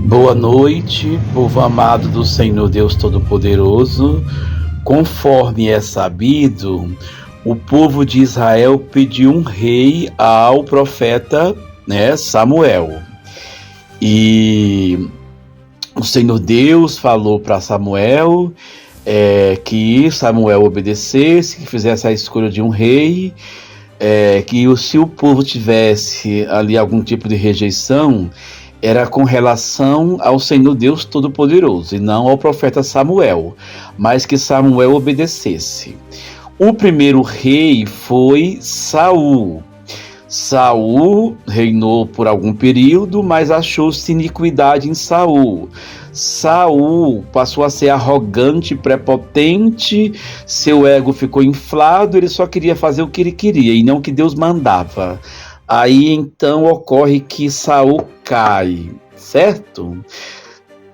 Boa noite, povo amado do Senhor Deus Todo-Poderoso. Conforme é sabido, o povo de Israel pediu um rei ao profeta, Samuel. E o Senhor Deus falou para Samuel que Samuel obedecesse, que fizesse a escolha de um rei, se o povo tivesse ali algum tipo de rejeição, era com relação ao Senhor Deus Todo-Poderoso e não ao profeta Samuel, mas que Samuel obedecesse. O primeiro rei foi Saul. Saul reinou por algum período, mas achou-se iniquidade em Saul. Saul passou a ser arrogante, prepotente, seu ego ficou inflado, ele só queria fazer o que ele queria e não o que Deus mandava. Aí então ocorre que Saul cai, certo?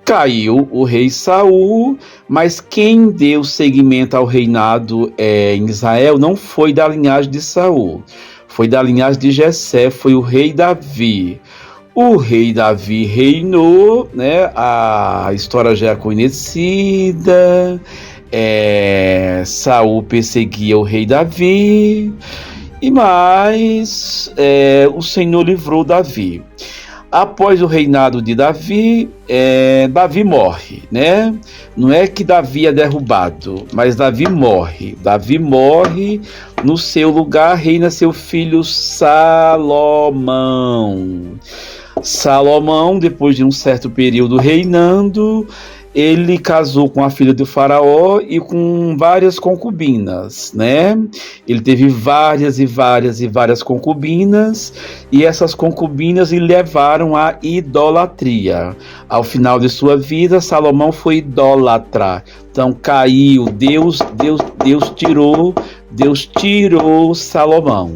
Caiu o rei Saul, mas quem deu seguimento ao reinado em Israel não foi da linhagem de Saul, foi da linhagem de Jessé, foi o rei Davi. O rei Davi reinou, a história já é conhecida, Saul perseguia o rei Davi, mas o Senhor livrou Davi. Após o reinado de Davi, Davi morre, Não é que Davi é derrubado, mas Davi morre. Davi morre, no seu lugar reina seu filho Salomão. Salomão, depois de um certo período reinando, ele casou com a filha do faraó e com várias concubinas, Ele teve várias concubinas, e essas concubinas lhe levaram à idolatria. Ao final de sua vida, Salomão foi idólatra. Então caiu, Deus tirou Salomão.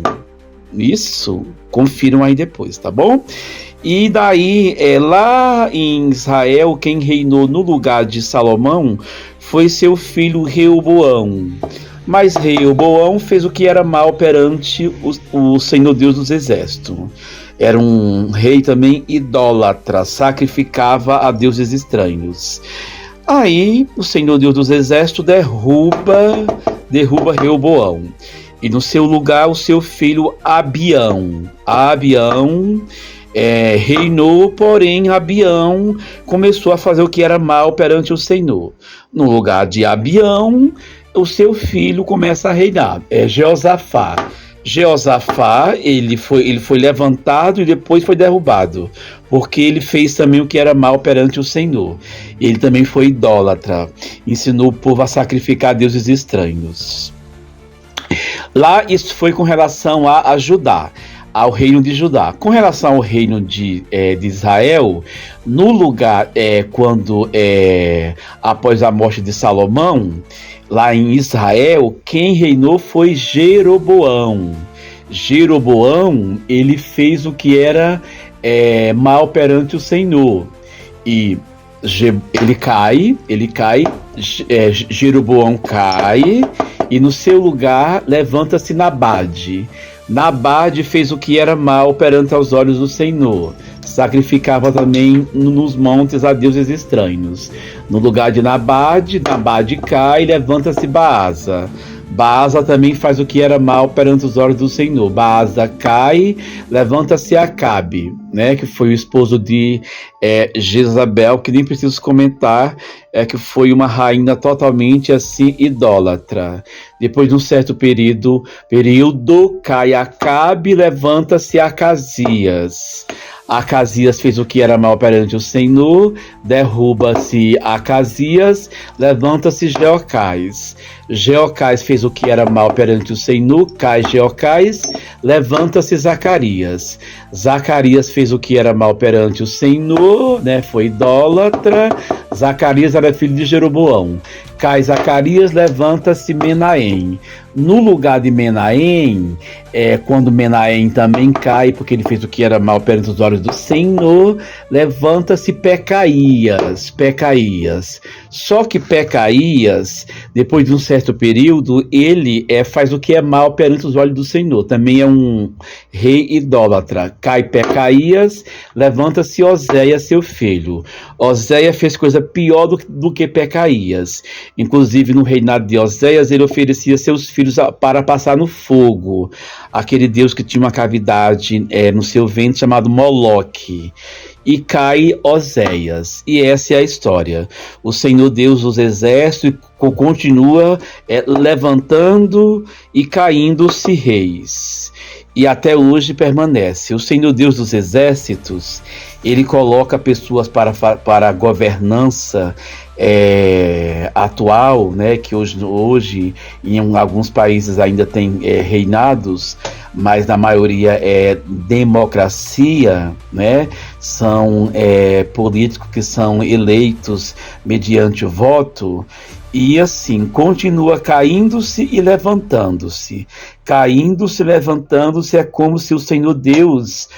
Isso, confiram aí depois, tá bom? E daí, lá em Israel, quem reinou no lugar de Salomão foi seu filho Reoboão. Mas Reoboão fez o que era mal perante o Senhor Deus dos Exércitos. Era um rei também idólatra, sacrificava a deuses estranhos. Aí o Senhor Deus dos Exércitos derruba Reoboão. E no seu lugar o seu filho Abião. Reinou, porém Abião começou a fazer o que era mal perante o Senhor. No lugar de Abião, o seu filho começa a reinar, Jeosafá. Jeosafá, ele foi levantado e depois foi derrubado, porque ele fez também o que era mal perante o Senhor. Ele também foi idólatra, ensinou o povo a sacrificar deuses estranhos. Lá isso foi com relação a Judá, ao reino de Judá. Com relação ao reino de Israel, no lugar, após a morte de Salomão, lá em Israel, quem reinou foi Jeroboão. Jeroboão, ele fez o que era mal perante o Senhor. E ele cai, Jeroboão cai, e no seu lugar levanta-se Nabade. Nabade fez o que era mal perante aos olhos do Senhor. Sacrificava também nos montes a deuses estranhos. No lugar de Nabade cai e levanta-se Baasa. Baasa também faz o que era mal perante os olhos do Senhor. Baasa cai, levanta-se Acabe, que foi o esposo de Jezabel, que nem preciso comentar, que foi uma rainha totalmente assim idólatra. Depois de um certo período cai Acabe, levanta-se Acasias. Acasias fez o que era mal perante o Senhor, derruba-se Acasias, levanta-se Jeocás. Jeocás fez o que era mal perante o Senhor, cai Jeocás, levanta-se Zacarias. Zacarias fez o que era mal perante o Senhor, foi idólatra. Zacarias era filho de Jeroboão. Cai Zacarias, levanta-se Menahem. No lugar de Menahem, quando Menahem também cai, porque ele fez o que era mal perante os olhos do Senhor, levanta-se Pecaías. Só que Pecaías, depois de um certo período, ele faz o que é mal perante os olhos do Senhor. Também é um rei idólatra. Cai Pecaías, levanta-se Oséias, seu filho. Oséias fez coisa pior do que Pecaías. Inclusive, no reinado de Oséias, ele oferecia seus filhos para passar no fogo. Aquele deus que tinha uma cavidade no seu ventre chamado Moloque. E cai Oséias. E essa é a história. O Senhor Deus dos exércitos continua levantando e caindo-se reis. E até hoje permanece. O Senhor Deus dos exércitos, ele coloca pessoas para a governança atual, né, que hoje em alguns países ainda tem reinados, mas na maioria é democracia, né? São políticos que são eleitos mediante o voto. E assim, continua caindo-se e levantando-se. Caindo-se e levantando-se é como se o Senhor Deus,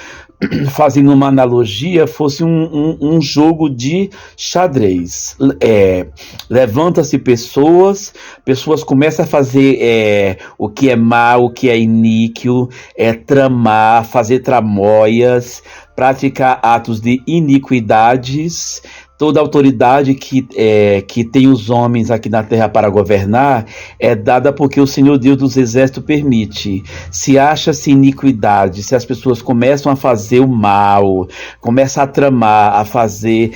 fazendo uma analogia, fosse um jogo de xadrez. Levanta-se pessoas começam a fazer o que é mal, o que é iníquo, tramar, fazer tramóias, praticar atos de iniquidades. Toda autoridade que tem os homens aqui na terra para governar é dada porque o Senhor Deus dos exércitos permite. Se acha-se iniquidade, se as pessoas começam a fazer o mal, começam a tramar, a fazer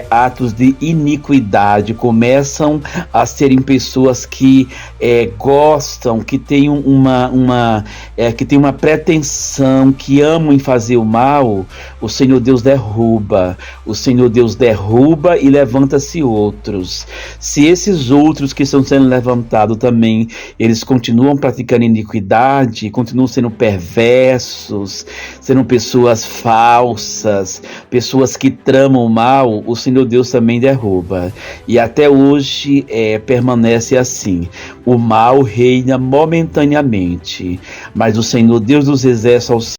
atos de iniquidade, começam a serem pessoas que gostam, que têm que têm uma pretensão, que amam em fazer o mal, o Senhor Deus derruba. O Senhor Deus derruba e levanta-se outros. Se esses outros que estão sendo levantados também, eles continuam praticando iniquidade, continuam sendo perversos, sendo pessoas falsas, pessoas que tramam o mal, o Senhor Deus também derruba. E até hoje permanece assim. O mal reina momentaneamente, mas o Senhor Deus dos exércitos